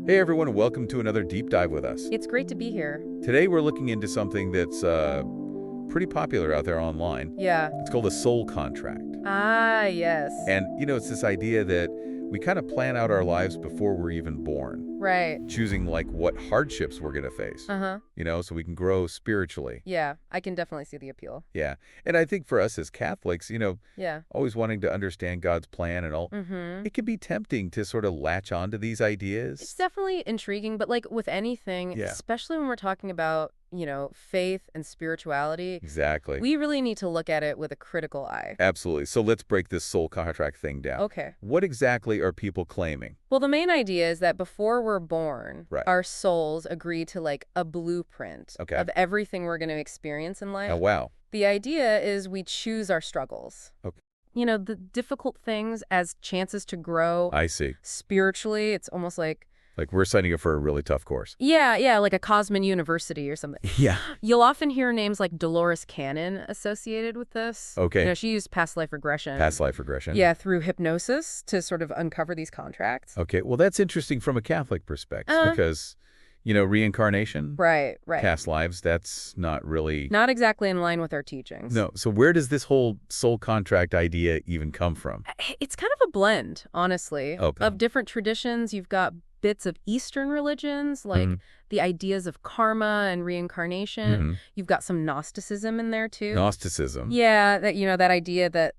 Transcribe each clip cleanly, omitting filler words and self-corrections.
Hey everyone, and welcome to another deep dive with us. It's great to be here. Today we're looking into something that's pretty popular out there online. Yeah. It's called a soul contract. Ah, yes. And, it's this idea that we kind of plan out our lives before we're even born, Right. choosing like what hardships we're going to face, Uh-huh. so we can grow spiritually. Yeah, I can definitely see the appeal. Yeah. And I think for us as Catholics, Yeah. always wanting to understand God's plan and all, Mm-hmm. it can be tempting to sort of latch onto these It's ideas. definitely intriguing, but like with anything, Yeah. especially when we're talking about, faith and spirituality, Exactly. we really need to look at it with a critical eye. Absolutely. So let's break this soul contract thing down. Okay. What exactly are people claiming? Well, the main idea is that before we're born, Right. our souls agree to like a blueprint Okay. of everything we're going to experience in life. Oh, wow. The idea is we choose our struggles. Okay. The difficult things as chances to grow. I see. Spiritually, it's almost like, Like we're signing up for a really tough course. yeah, like a Cosmin University or something. Yeah. You'll often hear names like Dolores Cannon associated with this. Okay. She used past life regression. Past life regression. Yeah, through hypnosis to sort of uncover these contracts. Okay. Well, that's interesting from a Catholic perspective because, reincarnation, Right. past lives, that's not really... Not exactly in line with our teachings. No. So where does this whole soul contract idea even come from? It's kind of a blend, honestly, Okay. of different traditions. You've got bits of Eastern religions, like the ideas of karma and reincarnation. You've got some Gnosticism in there, too. Gnosticism. Yeah, that idea that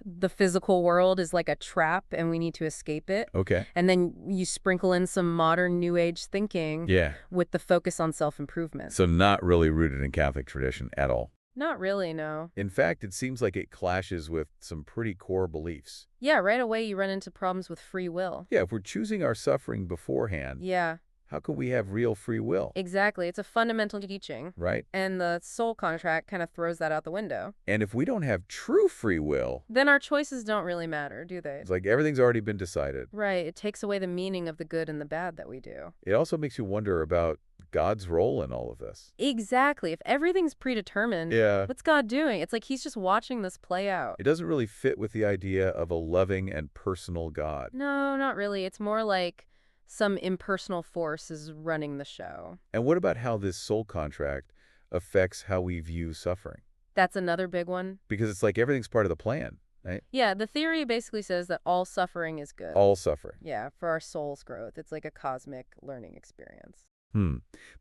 the physical world is like a trap and we need to escape it. Okay. And then you sprinkle in some modern New Age thinking Yeah. with the focus on self-improvement. So not really rooted in Catholic tradition at all. Not really, no. In fact, it seems like it clashes with some pretty core beliefs. Yeah, right away you run into problems with free will. Yeah, if we're choosing our suffering beforehand, Yeah, how can we have real free will? exactly. It's a fundamental teaching. Right? And the soul contract kind of throws that out the window. And if we don't have true free will, Then our choices don't really matter, do they? it's like everything's already been decided. Right. It takes away the meaning of the good and the bad that we do. It also makes you wonder about God's role in all of this. Exactly. If everything's predetermined, Yeah. what's God doing? It's like he's just watching this play out. It doesn't really fit with the idea of a loving and personal God. No, not really. It's more like some impersonal force is running the show. And what about how this soul contract affects how we view suffering? That's another big one. Because it's like everything's part of the plan, right? Yeah, the theory basically says that all suffering is good. All suffering. Yeah, for our soul's growth. It's like a cosmic learning experience.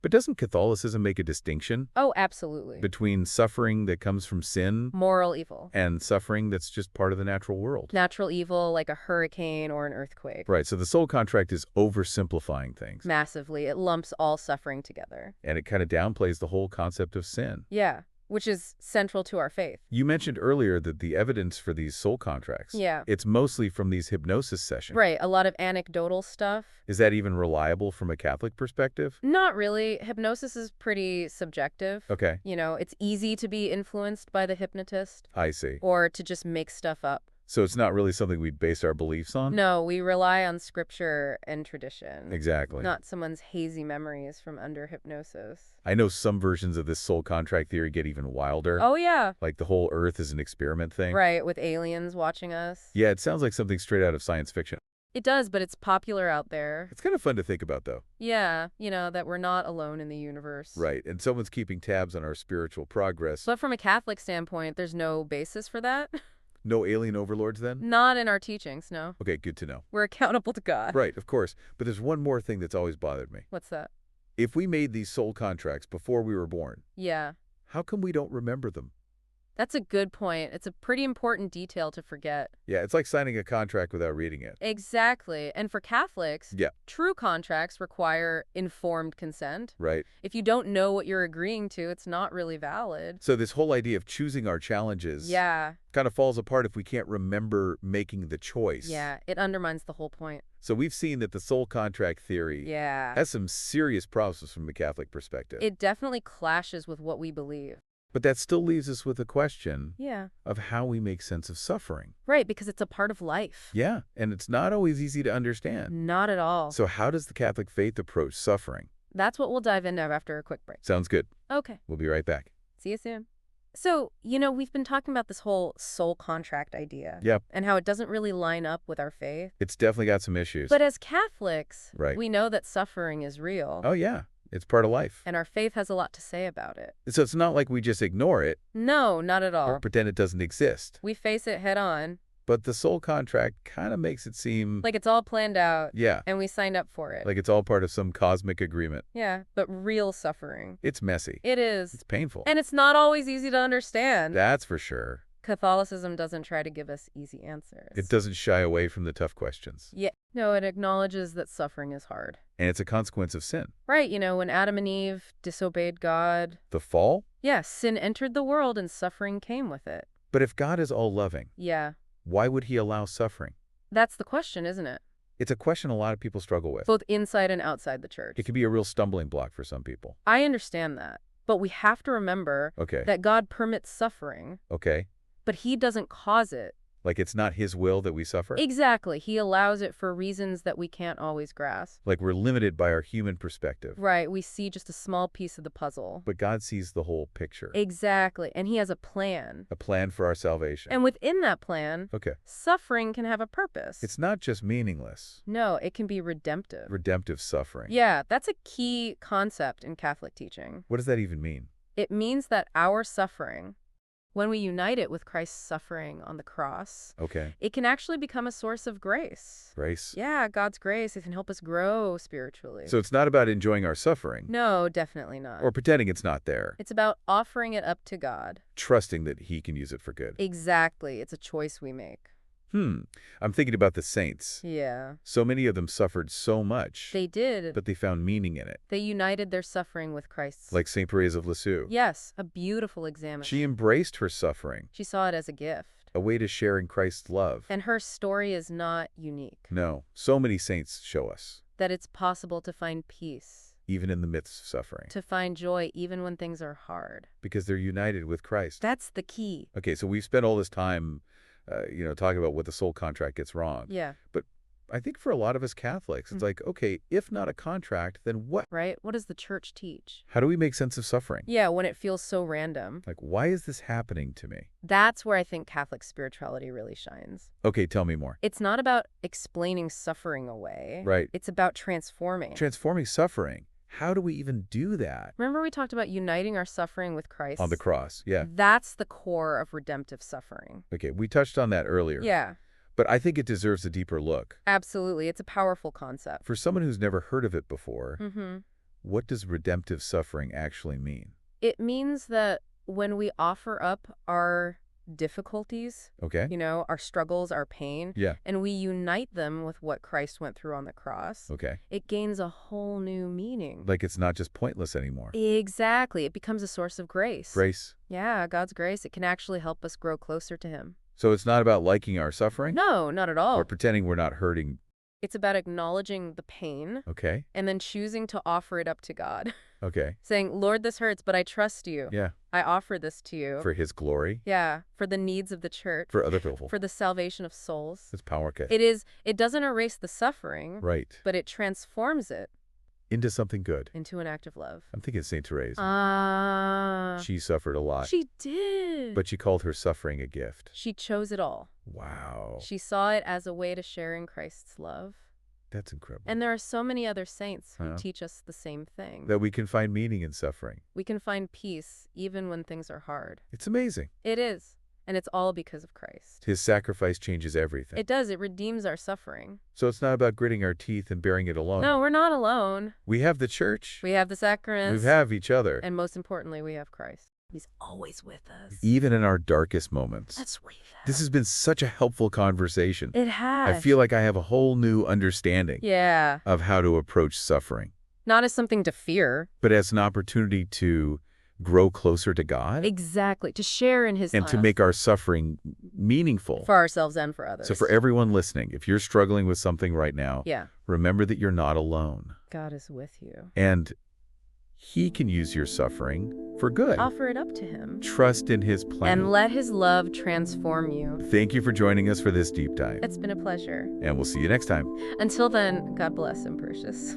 But doesn't Catholicism make a distinction Oh, absolutely. between suffering that comes from sin Moral evil. and suffering that's just part of the natural world? Natural evil like a hurricane or an earthquake. Right, so the soul contract is oversimplifying things. Massively. It lumps all suffering together. And it kind of downplays the whole concept of sin. Yeah, which is central to our faith. You mentioned earlier that the evidence for these soul contracts, Yeah. it's mostly from these hypnosis sessions. Right, a lot of anecdotal stuff. Is that even reliable from a Catholic perspective? Not really. Hypnosis is pretty subjective. Okay, It's easy to be influenced by the hypnotist I see. or to just make stuff up. So it's not really something we'd base our beliefs on? No, we rely on scripture and tradition. Exactly. Not someone's hazy memories from under hypnosis. I know some versions of this soul contract theory get even wilder. Oh, yeah. Like the whole Earth is an experiment thing. Right, with aliens watching us. Yeah, it sounds like something straight out of science fiction. It does, but it's popular out there. It's kind of fun to think about, though. Yeah, that we're not alone in the universe. Right, and someone's keeping tabs on our spiritual progress. But from a Catholic standpoint, there's no basis for that. No alien overlords, then? Not in our teachings, no. Okay, good to know. We're accountable to God. Right, of course. But there's one more thing that's always bothered me. What's that? If we made these soul contracts before we were born, Yeah. how come we don't remember them? That's a good point. It's a pretty important detail to forget. Yeah, it's like signing a contract without reading it. Exactly. And for Catholics, Yeah. true contracts require informed consent. Right. If you don't know what you're agreeing to, it's not really valid. So this whole idea of choosing our challenges Yeah. kind of falls apart if we can't remember making the choice. Yeah. It undermines the whole point. So we've seen that the soul contract theory Yeah. has some serious problems from a Catholic perspective. It definitely clashes with what we believe. But that still leaves us with a question Yeah. of how we make sense of suffering. Right, because it's a part of life. Yeah, and it's not always easy to understand. Not at all. So how does the Catholic faith approach suffering? That's what we'll dive into after a quick break. Sounds good. Okay. We'll be right back. See you soon. So, we've been talking about this whole soul contract idea. Yep. And how it doesn't really line up with our faith. It's definitely got some issues. But as Catholics, Right. we know that suffering is real. Oh, yeah. It's part of life. And our faith has a lot to say about it. So it's not like we just ignore it No, not at all. or pretend it doesn't exist. We face it head on. But the soul contract kind of makes it seem... Like it's all planned out. Yeah. And we signed up for it. Like it's all part of some cosmic agreement. Yeah, but real suffering. It's messy. It is. It's painful. And it's not always easy to understand. That's for sure. Catholicism doesn't try to give us easy answers. It doesn't shy away from the tough questions. Yeah. No, it acknowledges that suffering is hard. And it's a consequence of sin. Right, when Adam and Eve disobeyed God. The fall? Yeah, sin entered the world and suffering came with it. But if God is all-loving, yeah, why would he allow suffering? That's the question, isn't it? It's a question a lot of people struggle with. Both inside and outside the church. It can be a real stumbling block for some people. I understand that. But we have to remember that God permits suffering. Okay. But he doesn't cause it. Like it's not his will that we suffer? Exactly. He allows it for reasons that we can't always grasp. Like we're limited by our human perspective. Right. We see just a small piece of the puzzle. But God sees the whole picture. Exactly. And he has a plan. A plan for our salvation. And within that plan, suffering can have a purpose. It's not just meaningless. No, it can be redemptive. Redemptive suffering. Yeah, that's a key concept in Catholic teaching. What does that even mean? It means that our suffering, when we unite it with Christ's suffering on the cross, it can actually become a source of grace. Grace? Yeah, God's grace. It can help us grow spiritually. So it's not about enjoying our suffering. No, definitely not. Or pretending it's not there. It's about offering it up to God. Trusting that he can use it for good. Exactly. It's a choice we make. I'm thinking about the saints. Yeah. So many of them suffered so much. They did. But they found meaning in it. They united their suffering with Christ's. Like St. Therese of Lisieux. Yes, a beautiful example. She embraced her suffering. She saw it as a gift. A way to share in Christ's love. And her story is not unique. No. So many saints show us that it's possible to find peace. Even in the midst of suffering. To find joy even when things are hard. Because they're united with Christ. That's the key. Okay, so we've spent all this time talking about what the soul contract gets wrong. Yeah. But I think for a lot of us Catholics, it's like, okay, if not a contract, then what? Right? What does the church teach? How do we make sense of suffering? Yeah, when it feels so random. Like, why is this happening to me? That's where I think Catholic spirituality really shines. Okay, tell me more. It's not about explaining suffering away. Right. It's about transforming. Transforming suffering. How do we even do that? Remember we talked about uniting our suffering with Christ? On the cross, yeah. That's the core of redemptive suffering. Okay, we touched on that earlier. Yeah. But I think it deserves a deeper look. Absolutely. It's a powerful concept. For someone who's never heard of it before, what does redemptive suffering actually mean? It means that when we offer up our difficulties, our struggles, our pain, and we unite them with what Christ went through on the cross, it gains a whole new meaning. Like it's not just pointless anymore. Exactly. It becomes a source of grace. Grace? Yeah, God's grace. It can actually help us grow closer to him. So it's not about liking our suffering? No, not at all. Or pretending we're not hurting? It's about acknowledging the pain. And then choosing to offer it up to God. Saying, Lord, this hurts, but I trust you. Yeah. I offer this to you. For his glory? Yeah. For the needs of the church. For other people. For the salvation of souls. It's powerful. It doesn't erase the suffering. Right. But it transforms it. Into something good. Into an act of love. I'm thinking St. Therese. She suffered a lot. She did. But she called her suffering a gift. She chose it all. Wow. She saw it as a way to share in Christ's love. That's incredible. And there are so many other saints who teach us the same thing. That we can find meaning in suffering. We can find peace even when things are hard. It's amazing. It is. And it's all because of Christ. His sacrifice changes everything. It does. It redeems our suffering. So it's not about gritting our teeth and bearing it alone. No, we're not alone. We have the church. We have the sacraments. We have each other. And most importantly, we have Christ. He's always with us. Even in our darkest moments. That's right. This has been such a helpful conversation. It has. I feel like I have a whole new understanding of how to approach suffering. Not as something to fear. But as an opportunity to grow closer to God. Exactly. To share in his and love. To make our suffering meaningful. For ourselves and for others. So for everyone listening, if you're struggling with something right now, remember that you're not alone. God is with you. And he can use your suffering for good. Offer it up to him. Trust in his plan. And let his love transform you. Thank you for joining us for this deep dive. It's been a pleasure. And we'll see you next time. Until then, God bless and precious.